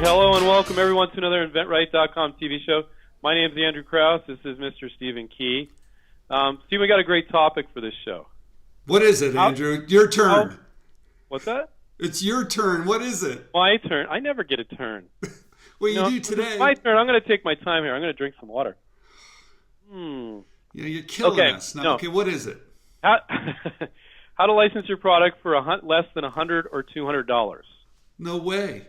Hello and welcome everyone to another inventRight.com TV show. My name is Andrew Krause. This is Mr. Stephen Key. Steve, we got a great topic for this show. What is it, Andrew? Your turn. What's that? It's your turn. What is it? My turn. I never get a turn. Well, you do today. It's my turn. I'm going to take my time here. I'm going to drink some water. Yeah, you're killing us. Now, okay, what is it? How to license your product for less than $100 or $200. No way.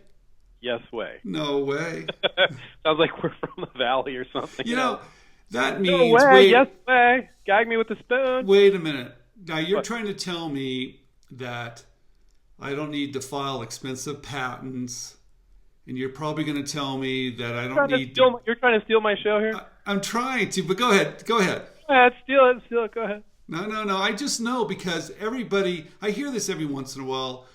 Yes way. No way. Sounds like we're from the valley or something. You know, that means... No way, yes way. Gag me with the spoon. Wait a minute. Now, you're trying to tell me that I don't need to file expensive patents, and you're probably going to tell me that I don't need to... You're trying to steal my show here? I'm trying to, but go ahead. Go ahead. Go ahead, steal it. Go ahead. No. I just know because everybody... I hear this every once in a while.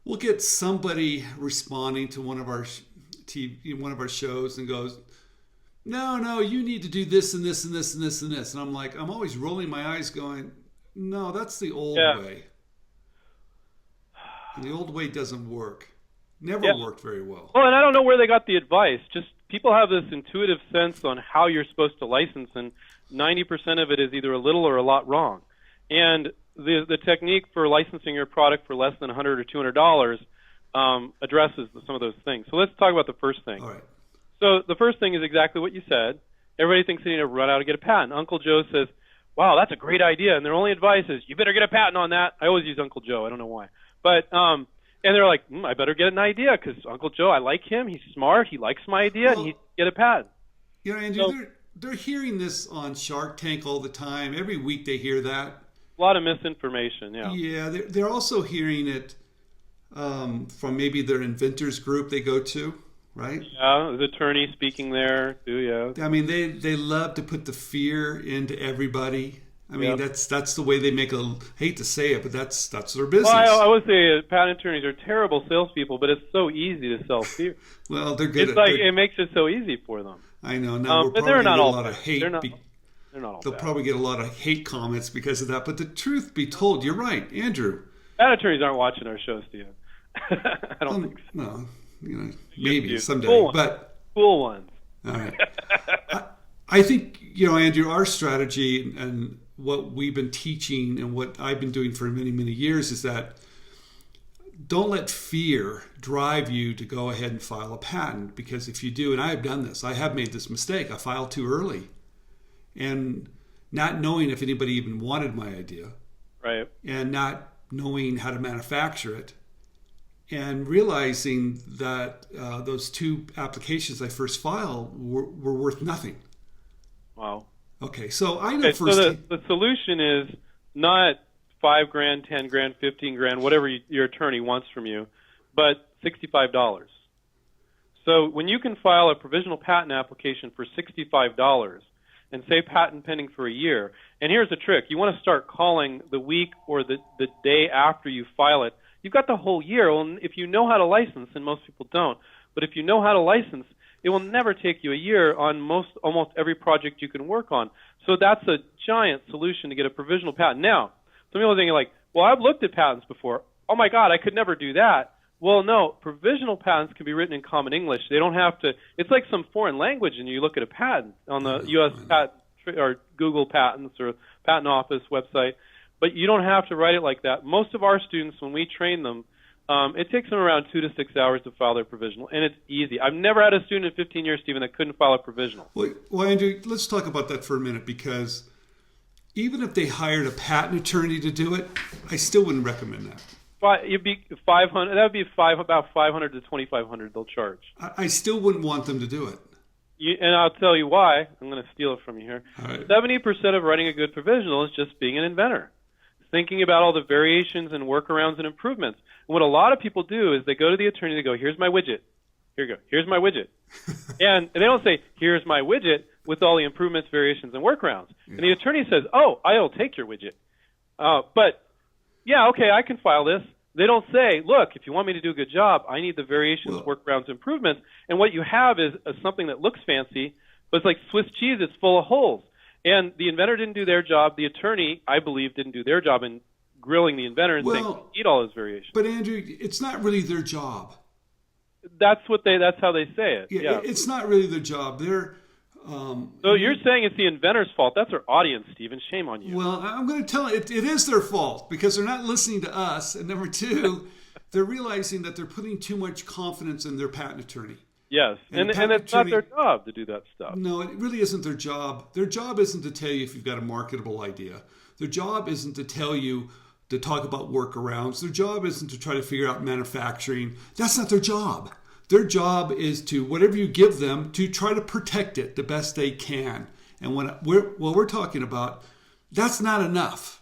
We'll get somebody responding to one of our shows and goes, no, you need to do this and this and this and this and this. And I'm like, I'm always rolling my eyes going, no, that's the old way. And the old way doesn't work. Never worked very well. Well, and I don't know where they got the advice. Just people have this intuitive sense on how you're supposed to license, and 90% of it is either a little or a lot wrong. And the technique for licensing your product for less than $100 or $200 addresses some of those things. So let's talk about the first thing. All right. So the first thing is exactly what you said. Everybody thinks they need to run out and get a patent. Uncle Joe says, wow, that's a great idea. And their only advice is, you better get a patent on that. I always use Uncle Joe. I don't know why. But and they're like, I better get an idea because Uncle Joe, I like him. He's smart. He likes my idea, and he get a patent. You know, Andrew, they're hearing this on Shark Tank all the time. Every week they hear that. A lot of misinformation, yeah. Yeah, they're also hearing it from maybe their inventors group they go to, right? Yeah, the attorney speaking there too, yeah. I mean, they love to put the fear into everybody. I mean, that's the way they make hate to say it, but that's their business. Well, I would say patent attorneys are terrible salespeople, but it's so easy to sell fear. Well, they're good. It makes it so easy for them. I know. Now we're but probably they're not a all lot of hate. They'll bad. probably get a lot of hate comments because of that. But the truth be told, you're right, Andrew. Patent attorneys aren't watching our show, Stephen. I don't think so. No, maybe someday. Cool ones. All right. I think, Andrew, our strategy and what we've been teaching and what I've been doing for many, many years is that don't let fear drive you to go ahead and file a patent, because if you do, and I have done this, I have made this mistake. I filed too early. And not knowing if anybody even wanted my idea, right? And not knowing how to manufacture it, and realizing that those two applications I first filed were worth nothing. Wow. Okay, so I know first. So the solution is not $5,000, $10,000, $15,000, whatever your attorney wants from you, but $65. So when you can file a provisional patent application for $65. And say patent pending for a year. And here's the trick. You want to start calling the week or the day after you file it. You've got the whole year. Well, if you know how to license, and most people don't, but if you know how to license, it will never take you a year on almost every project you can work on. So that's a giant solution to get a provisional patent. Now, some people are thinking like, well, I've looked at patents before. Oh, my God, I could never do that. Well, no, provisional patents can be written in common English. They don't have to. It's like some foreign language, and you look at a patent on the U.S. patent or Google Patents or Patent Office website, but you don't have to write it like that. Most of our students, when we train them, it takes them around 2 to 6 hours to file their provisional, and it's easy. I've never had a student in 15 years, Stephen, that couldn't file a provisional. Well, Andrew, let's talk about that for a minute, because even if they hired a patent attorney to do it, I still wouldn't recommend that. It'd be $500. That would be about $500 to $2,500. They'll charge. I still wouldn't want them to do it. And I'll tell you why. I'm going to steal it from you here. All right. 70% of writing a good provisional is just being an inventor, thinking about all the variations and workarounds and improvements. And what a lot of people do is they go to the attorney. They go, "Here's my widget. Here you go. Here's my widget," and they don't say, "Here's my widget with all the improvements, variations, and workarounds." Yeah. And the attorney says, "Oh, I'll take your widget." But yeah, okay, I can file this. They don't say, look, if you want me to do a good job, I need the variations, workarounds, improvements. And what you have is something that looks fancy, but it's like Swiss cheese. It's full of holes. And the inventor didn't do their job. The attorney, I believe, didn't do their job in grilling the inventor and saying, you need all those variations. But Andrew, it's not really their job. That's how they say it. Yeah. It's not really their job. So you're saying it's the inventor's fault. That's our audience, Stephen. Shame on you. Well, I'm going to tell you, it is their fault because they're not listening to us. And number two, they're realizing that they're putting too much confidence in their patent attorney. Yes, and it's not their job to do that stuff. No, it really isn't their job. Their job isn't to tell you if you've got a marketable idea. Their job isn't to tell you to talk about workarounds. Their job isn't to try to figure out manufacturing. That's not their job. Their job is to, whatever you give them, to try to protect it the best they can. And what we're talking about, that's not enough.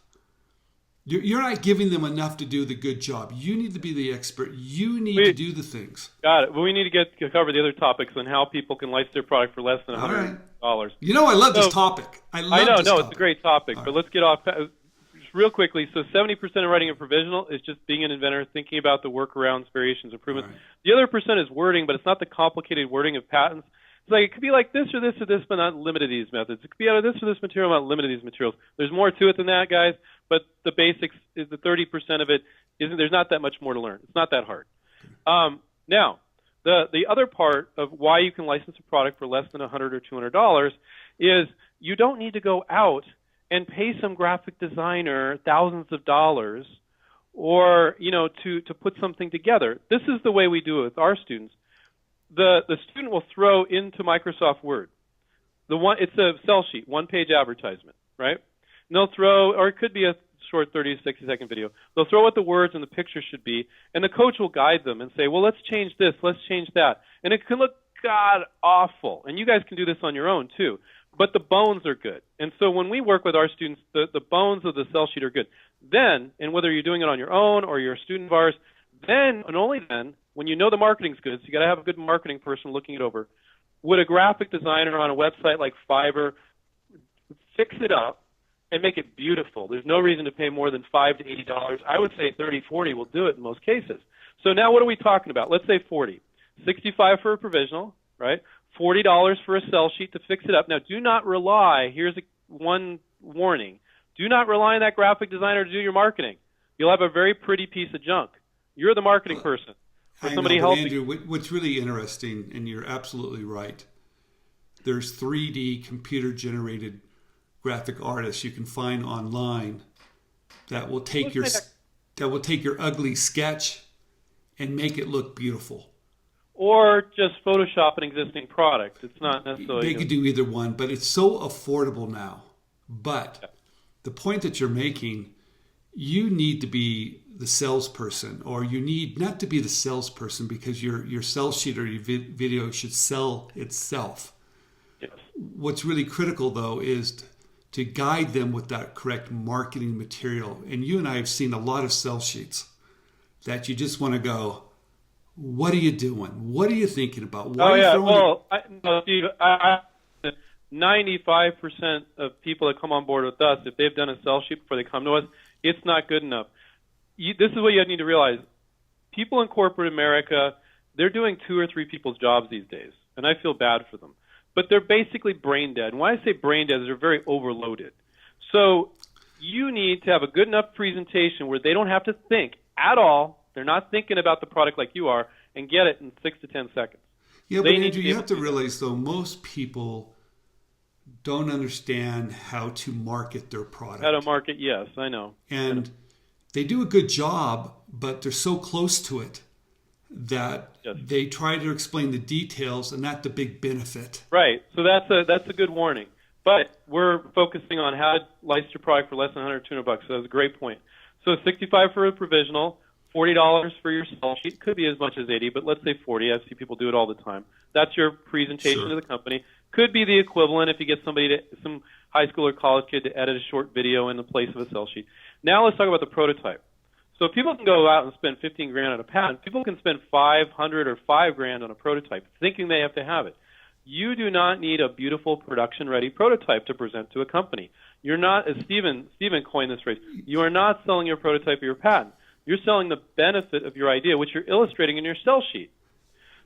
You're not giving them enough to do the good job. You need to be the expert. You need to do the things. Got it. Well, we need to cover the other topics on how people can license their product for less than $100. Right. You know, I love this topic. I know, it's a great topic. But let's get off just real quickly. So 70% of writing a provisional is just being an inventor, thinking about the workarounds, variations, improvements. Right. The other percent is wording, but it's not the complicated wording of patents. It's like it could be like this or this or this, but not limited to these methods. It could be out of this or this material, not limited to these materials. There's more to it than that, guys. But the basics is the 30% of it isn't. There's not that much more to learn. It's not that hard. Now, the other part of why you can license a product for less than $100 or $200 is you don't need to go out and pay some graphic designer thousands of dollars, or to put something together. This is the way we do it with our students. The student will throw into Microsoft Word it's a sell sheet, one-page advertisement, right? And they'll throw, or it could be a short 30 to 60-second video. They'll throw what the words and the picture should be, and the coach will guide them and say, well, let's change this, let's change that. And it can look god-awful. And you guys can do this on your own, too. But the bones are good. And so when we work with our students, the bones of the sell sheet are good. Then, and whether you're doing it on your own or you're a student of ours, then, and only then, when you know the marketing's good, so you got to have a good marketing person looking it over, would a graphic designer on a website like Fiverr fix it up and make it beautiful? There's no reason to pay more than $5 to $80. I would say 30, 40 will do it in most cases. So now what are we talking about? Let's say 40. 65 for a provisional, right? $40 for a sell sheet to fix it up. Now, do not rely, here's one warning, do not rely on that graphic designer to do your marketing. You'll have a very pretty piece of junk. You're the marketing person. Somebody helping. Andrew, what's really interesting, and you're absolutely right, there's 3D computer-generated graphic artists you can find online that will take your ugly sketch and make it look beautiful. Or just Photoshop an existing product. It's not necessarily... They could do either one, but it's so affordable now. But the point that you're making, you need to be the salesperson, or you need not to be the salesperson because your sell sheet or your video should sell itself. Yes. What's really critical, though, is to guide them with that correct marketing material. And you and I have seen a lot of sell sheets that you just want to go, what are you doing? What are you thinking about? Why Steve, 95% of people that come on board with us, if they've done a sell sheet before they come to us, it's not good enough. This is what you need to realize. People in corporate America, they're doing 2 or 3 people's jobs these days, and I feel bad for them. But they're basically brain dead. And when I say brain dead, they're very overloaded. So you need to have a good enough presentation where they don't have to think at all. They're not thinking about the product like you are, and get it in 6 to 10 seconds. Yeah, but Andrew, you have to realize, though, most people don't understand how to market their product. How to market, yes, I know. And they do a good job, but they're so close to it that they try to explain the details and not the big benefit. Right. So that's a good warning. But we're focusing on how to license your product for less than $100, $200. So that's a great point. So 65 for a provisional, $40 for your sell sheet. Could be as much as 80, but let's say 40. I see people do it all the time. That's your presentation to the company. Could be the equivalent if you get some high school or college kid to edit a short video in the place of a sell sheet. Now let's talk about the prototype. So people can go out and spend $15,000 on a patent. People can spend $500 or $5,000 on a prototype, thinking they have to have it. You do not need a beautiful production-ready prototype to present to a company. You're not, as Stephen coined this phrase, you are not selling your prototype or your patent. You're selling the benefit of your idea, which you're illustrating in your sell sheet.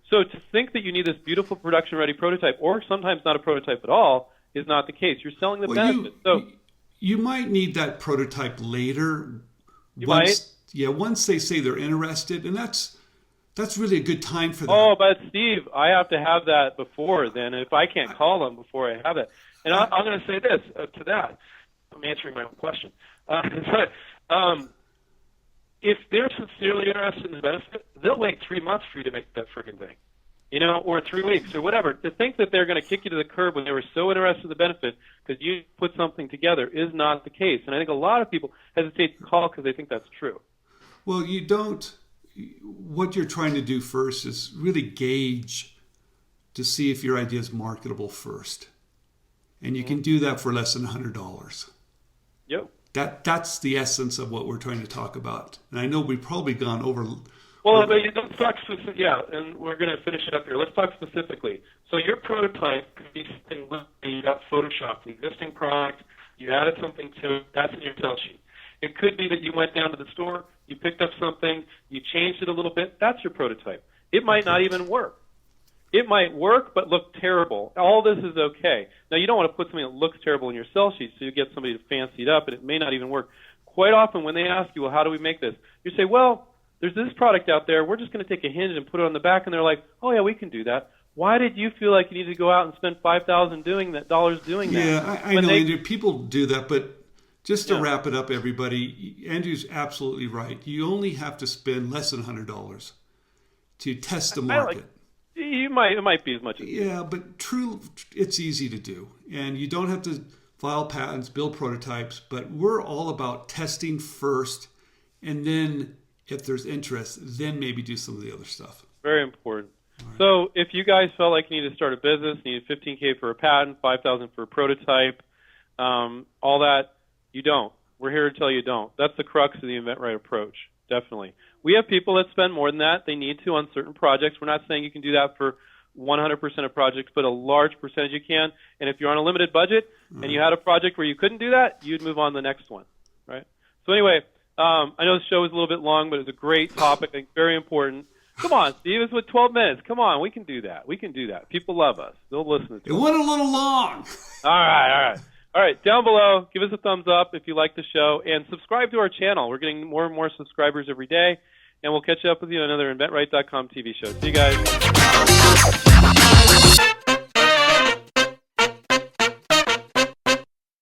So to think that you need this beautiful production-ready prototype, or sometimes not a prototype at all, is not the case. You're selling the Well, benefit. you might need that prototype later. You might? Yeah, once they say they're interested, and that's really a good time for that. Oh, but Steve, I have to have that before then. If I can't call them before I have it. And I'm going to say this to that. I'm answering my own question. If they're sincerely interested in the benefit, they'll wait 3 months for you to make that freaking thing, or 3 weeks or whatever. To think that they're going to kick you to the curb when they were so interested in the benefit because you put something together is not the case. And I think a lot of people hesitate to call because they think that's true. Well, you don't. What you're trying to do first is really gauge to see if your idea is marketable first. And you can do that for less than $100. Yep. That's the essence of what we're trying to talk about. And I know we've probably gone over. Well, but let's talk specifically. Yeah, and we're going to finish it up here. Let's talk specifically. So your prototype could be something you got photoshopped, the existing product, you added something to it, that's in your tell sheet. It could be that you went down to the store, you picked up something, you changed it a little bit, that's your prototype. It might not even work. It might work but look terrible. All this is okay. Now, you don't want to put something that looks terrible in your sell sheet, so you get somebody to fancy it up, and it may not even work. Quite often when they ask you, well, how do we make this? You say, well, there's this product out there. We're just going to take a hinge and put it on the back, and they're like, oh, yeah, we can do that. Why did you feel like you needed to go out and spend $5,000 doing that? Yeah, I know, Andrew. People do that, but just to wrap it up, everybody, Andrew's absolutely right. You only have to spend less than $100 to test the market. It might be as much as but it's easy to do, and you don't have to file patents, build prototypes. But we're all about testing first, and then if there's interest, then maybe do some of the other stuff. Very important. Right. So if you guys felt like you needed to start a business, needed $15,000 for a patent, $5,000 for a prototype, all that, you don't. We're here to tell you don't. That's the crux of the inventRight approach, definitely. We have people that spend more than that. They need to on certain projects. We're not saying you can do that for 100% of projects, but a large percentage you can. And if you're on a limited budget and you had a project where you couldn't do that, you'd move on to the next one, right? So anyway, I know the show was a little bit long, but it's a great topic. I think very important. Come on, Steve, it's with 12 minutes. Come on, we can do that. We can do that. People love us. They'll listen to us. It went a little long. All right, down below, give us a thumbs up if you like the show, and subscribe to our channel. We're getting more and more subscribers every day, and we'll catch up with you on another inventRight.com TV show. See you guys.